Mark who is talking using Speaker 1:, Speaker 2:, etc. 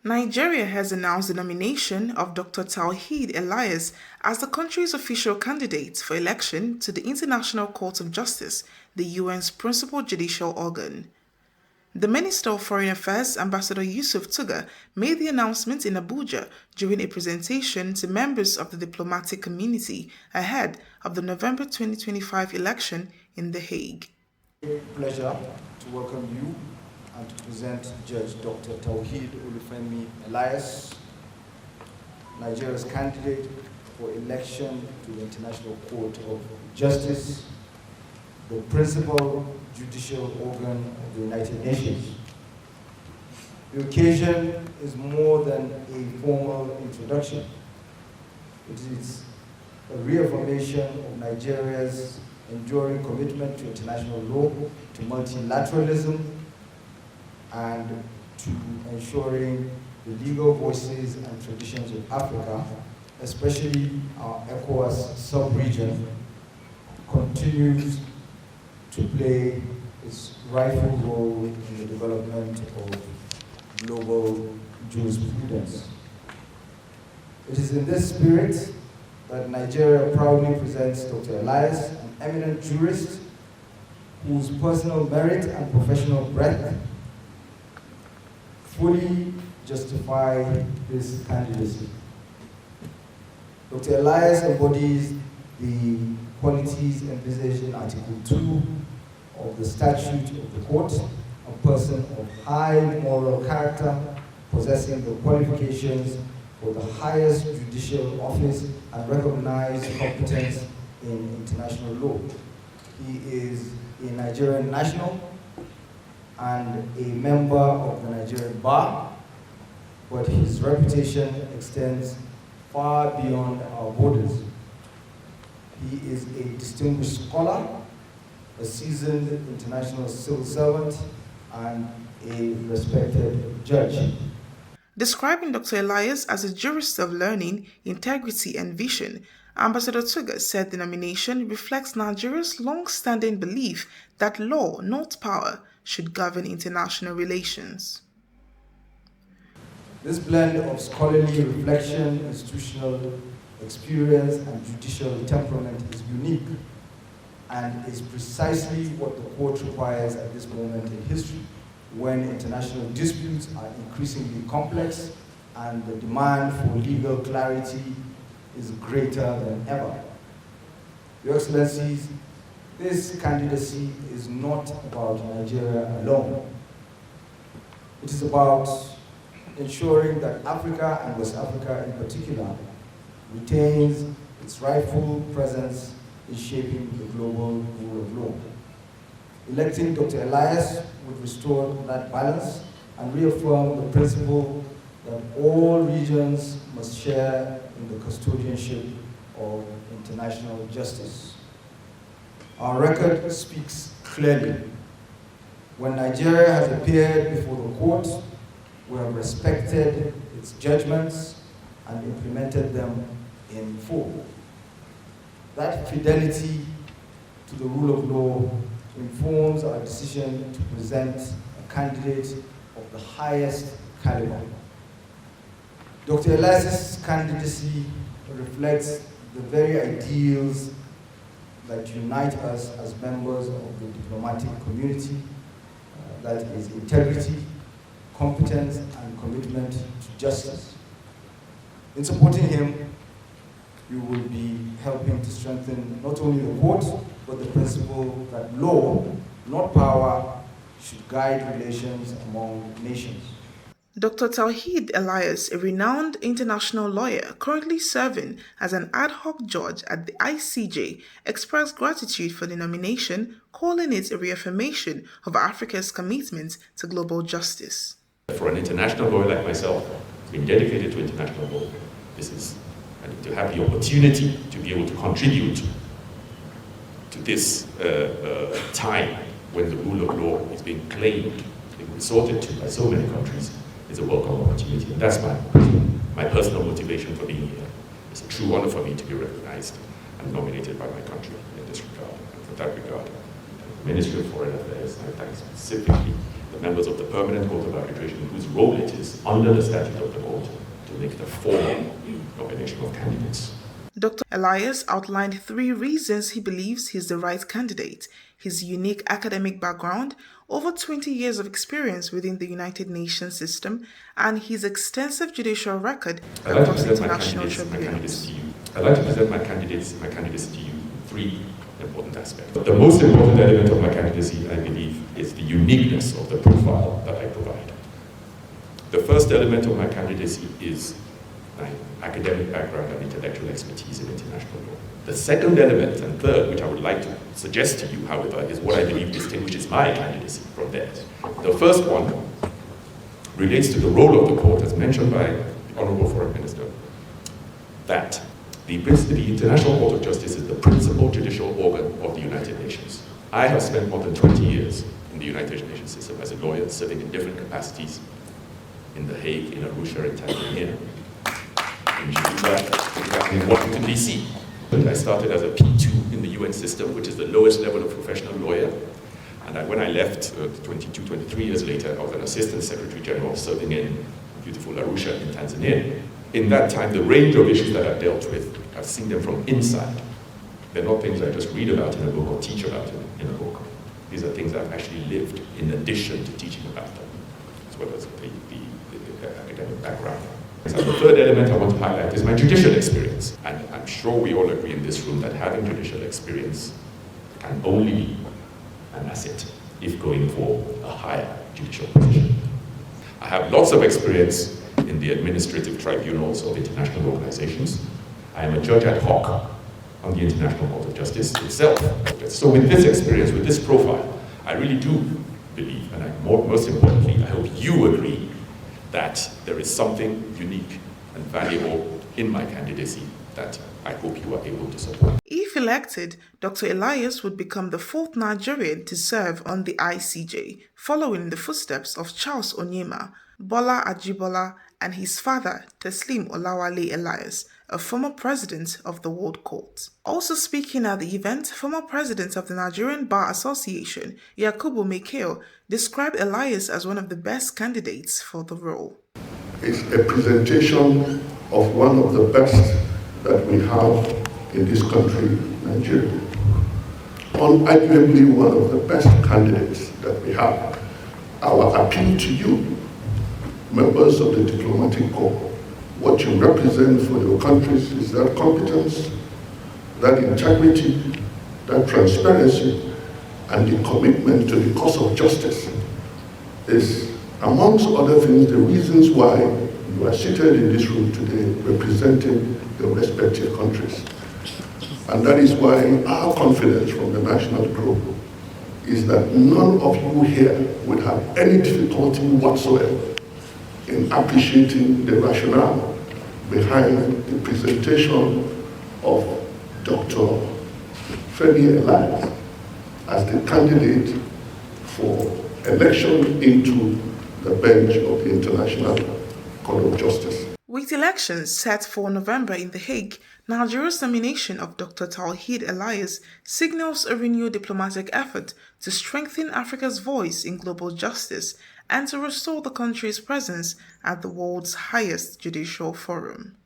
Speaker 1: Nigeria has announced the nomination of Dr. Taoheed Elias as the country's official candidate for election to the International Court of Justice, the UN's principal judicial organ. The Minister of Foreign Affairs, Ambassador Yusuf Tuggar, made the announcement in Abuja during a presentation to members of the diplomatic community ahead of the November 2025 election in The Hague.
Speaker 2: Pleasure to welcome you and to present Judge Dr. Taoheed Elias, Nigeria's candidate for election to the International Court of Justice, the principal judicial organ of the United Nations. The occasion is more than a formal introduction. It is a reaffirmation of Nigeria's enduring commitment to international law, to multilateralism, and to ensuring the legal voices and traditions of Africa, especially our ECOWAS sub-region, continues to play its rightful role in the development of global jurisprudence. It is in this spirit that Nigeria proudly presents Dr. Elias, an eminent jurist whose personal merit and professional breadth fully justify this candidacy. Dr. Elias embodies the qualities envisaged in Article 2 of the Statute of the Court, a person of high moral character, possessing the qualifications for the highest judicial office and recognized competence in international law. He is a Nigerian national and a member of the Nigerian Bar, but his reputation extends far beyond our borders. He is a distinguished scholar, a seasoned international civil servant, and a respected judge.
Speaker 1: Describing Dr. Elias as a jurist of learning, integrity, and vision, Ambassador Tuggar said the nomination reflects Nigeria's long-standing belief that law, not power, should govern international relations.
Speaker 2: This blend of scholarly reflection, institutional experience, and judicial temperament is unique and is precisely what the court requires at this moment in history, when international disputes are increasingly complex and the demand for legal clarity is greater than ever. Your Excellencies, this candidacy is not about Nigeria alone. It is about ensuring that Africa, and West Africa in particular, retains its rightful presence in shaping the global rule of law. Electing Dr. Elias would restore that balance and reaffirm the principle that all regions must share in the custodianship of international justice. Our record speaks clearly. When Nigeria has appeared before the court, we have respected its judgments and implemented them in full. That fidelity to the rule of law informs our decision to present a candidate of the highest caliber. Dr. Elias' candidacy reflects the very ideals that unite us as members of the diplomatic community, that is integrity, competence, and commitment to justice. In supporting him, you will be helping to strengthen not only the court, but the principle that law, not power, should guide relations among nations.
Speaker 1: Dr. Taoheed Elias, a renowned international lawyer currently serving as an ad hoc judge at the ICJ, expressed gratitude for the nomination, calling it a reaffirmation of Africa's commitment to global justice.
Speaker 3: For an international lawyer like myself, being dedicated to international law, this is to have the opportunity to be able to contribute to this time when the rule of law is being claimed, being resorted to by so many countries, is a welcome opportunity. And that's my personal motivation for being here. It's a true honor for me to be recognized and nominated by my country in this regard. And for that regard, the Ministry of Foreign Affairs, I thank specifically the members of the Permanent Court of Arbitration, whose role it is under the statute of the court to make the formal nomination of candidates.
Speaker 1: Dr. Elias outlined 3 reasons he believes he's the right candidate: his unique academic background, over 20 years of experience within the United Nations system, and his extensive judicial record across international tribunals.
Speaker 3: I'd like to present my candidates to you 3 important aspects. The most important element of my candidacy, I believe, is the uniqueness of the profile that I provide. The first element of my candidacy is my academic background and intellectual expertise in international law. The second element, and third, which I would like to suggest to you, however, is what I believe distinguishes my candidacy from theirs. The first one relates to the role of the court, as mentioned by the Honorable Foreign Minister, that the International Court of Justice is the principal judicial organ of the United Nations. I have spent more than 20 years in the United Nations system as a lawyer, serving in different capacities in The Hague, in Abuja, in Tanzania, in Abuja, in Washington, D.C. I started as a P2 in the UN system, which is the lowest level of professional lawyer. And when I left 23 years later, I was an Assistant Secretary General serving in beautiful Arusha in Tanzania. In that time, the range of issues that I've dealt with, I've seen them from inside. They're not things I just read about in a book or teach about in a book. These are things I've actually lived in addition to teaching about them, as well as the academic background. So the third element I want to highlight is my judicial experience. And I'm sure we all agree in this room that having judicial experience can only be an asset if going for a higher judicial position. I have lots of experience in the administrative tribunals of international organizations. I am a judge ad hoc on the International Court of Justice itself. So with this experience, with this profile, I really do believe, and most importantly, I hope you agree, that there is something unique and valuable in my candidacy that I hope you are able to support.
Speaker 1: If elected, Dr. Elias would become the 4th Nigerian to serve on the ICJ, following in the footsteps of Charles Onyema, Bola Ajibola, and his father, Teslim Olawale Elias, a former president of the World Court. Also speaking at the event, former president of the Nigerian Bar Association, Yakubu Mekeo, described Elias as one of the best candidates for the role.
Speaker 4: It's a presentation of one of the best that we have in this country, Nigeria. Unarguably one of the best candidates that we have. Our appeal to you, members of the diplomatic corps, what you represent for your countries is that competence, that integrity, that transparency, and the commitment to the cause of justice is, amongst other things, the reasons why you are seated in this room today representing your respective countries. And that is why our confidence from the national group is that none of you here would have any difficulty whatsoever in appreciating the rationale behind the presentation of Dr. Elias as the candidate for election into the bench of the International Court of Justice.
Speaker 1: With elections set for November in The Hague, Nigeria's nomination of Dr. Taoheed Elias signals a renewed diplomatic effort to strengthen Africa's voice in global justice and to restore the country's presence at the world's highest judicial forum.